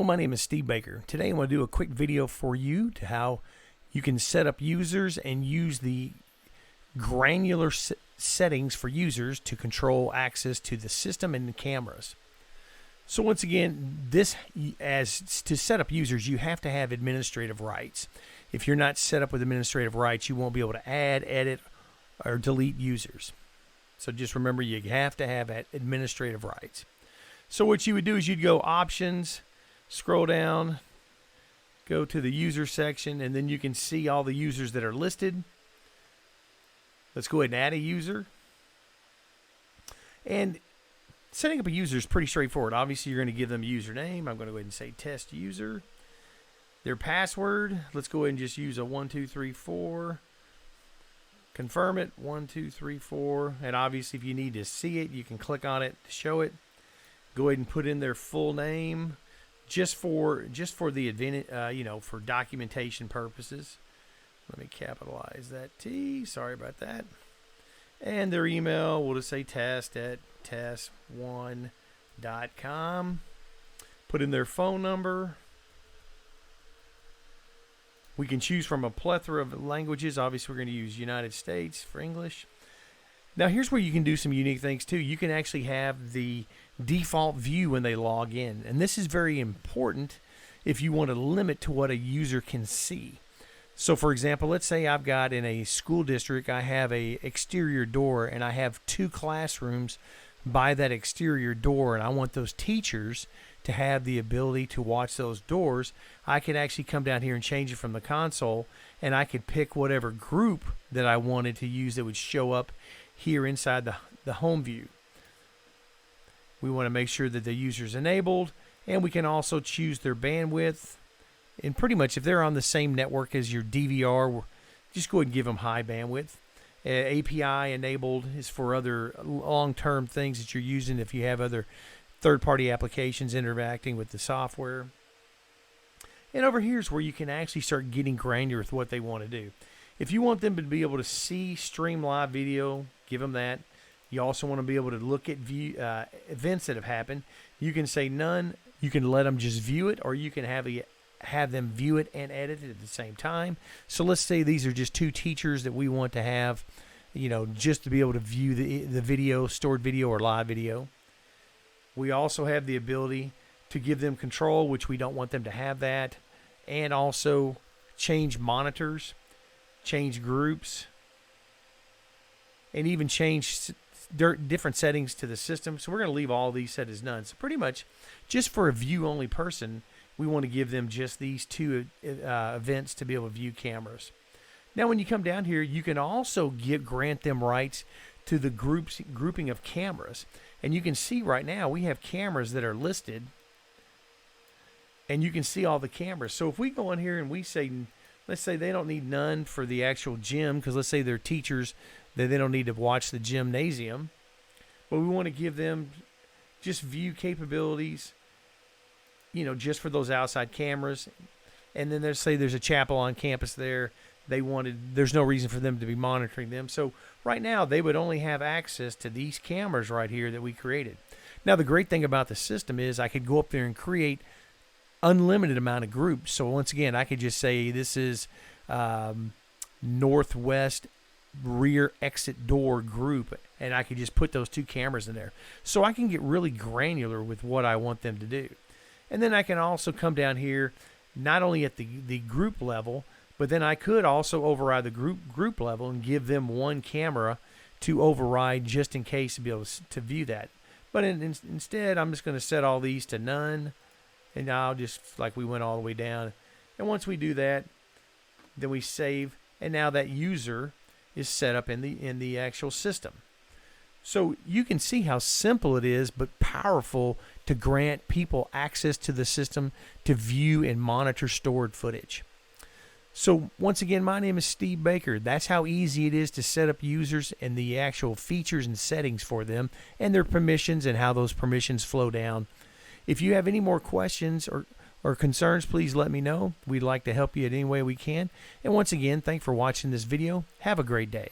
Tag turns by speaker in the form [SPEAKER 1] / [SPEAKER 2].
[SPEAKER 1] my name is Steve Baker. Today I'm going to do a quick video for you to how you can set up users and use the granular settings for users to control access to the system and the cameras. So once again, to set up users, you have to have administrative rights. If you're not set up with administrative rights, you won't be able to add, edit, or delete users. So just remember, you have to have administrative rights. So what you would do is you'd go Options, scroll down, go to the User section, and then you can see all the users that are listed. Let's go ahead and add a user. And setting up a user is pretty straightforward. Obviously, you're going to give them a username. I'm going to go ahead and say test user. Their password, let's go ahead and just use a 1234. Confirm it, 1234. And obviously, if you need to see it, you can click on it to show it. Go ahead and put in their full name, just for the for documentation purposes. Let me capitalize that T. Sorry about that. And their email, we'll just say test@test1.com. Put in their phone number. We can choose from a plethora of languages. Obviously, we're going to use United States for English. Now, here's where you can do some unique things, too. You can actually have the default view when they log in. And this is very important if you want to limit to what a user can see. So, for example, let's say I've got in a school district, I have a exterior door, and I have 2 classrooms by that exterior door, and I want those teachers to have the ability to watch those doors. I could actually come down here and change it from the console, and I could pick whatever group that I wanted to use that would show up here inside the home view. We want to make sure that the user's enabled, and we can also choose their bandwidth. And pretty much if they're on the same network as your DVR, just go ahead and give them high bandwidth. API enabled is for other long-term things that you're using if you have other third-party applications interacting with the software. And over here is where you can actually start getting granular with what they want to do. If you want them to be able to stream live video, give them that. You also want to be able to look at events that have happened. You can say none. You can let them just view it, or you can have them view it and edit it at the same time. So let's say these are just 2 teachers that we want to have, just to be able to view the video, stored video or live video. We also have the ability to give them control, which we don't want them to have that, and also change monitors, change groups, and even change different settings to the system. So we're going to leave all these set as none. So pretty much just for a view-only person, we want to give them just these 2 events to be able to view cameras. Now, when you come down here, you can also grant them rights to the grouping of cameras. And you can see right now we have cameras that are listed, and you can see all the cameras. So if we go in here and we say, let's say they don't need none for the actual gym, because let's say they're teachers that they don't need to watch the gymnasium, but we want to give them just view capabilities, just for those outside cameras. And then let's say there's a chapel on campus there. There's no reason for them to be monitoring them. So right now they would only have access to these cameras right here that we created. Now the great thing about the system is I could go up there and create unlimited amount of groups. So once again, I could just say this is northwest rear exit door group, and I could just put those 2 cameras in there. So I can get really granular with what I want them to do. And then I can also come down here, not only at the group level, but then I could also override the group level and give them 1 camera to override just in case to be able to view that. But instead, I'm just going to set all these to none, and I'll just, like we went all the way down. And once we do that, then we save, and now that user is set up in the actual system. So you can see how simple it is, but powerful to grant people access to the system to view and monitor stored footage. So once again, my name is Steve Baker. That's how easy it is to set up users and the actual features and settings for them and their permissions and how those permissions flow down. If you have any more questions or concerns, please let me know. We'd like to help you in any way we can. And once again, thanks for watching this video. Have a great day.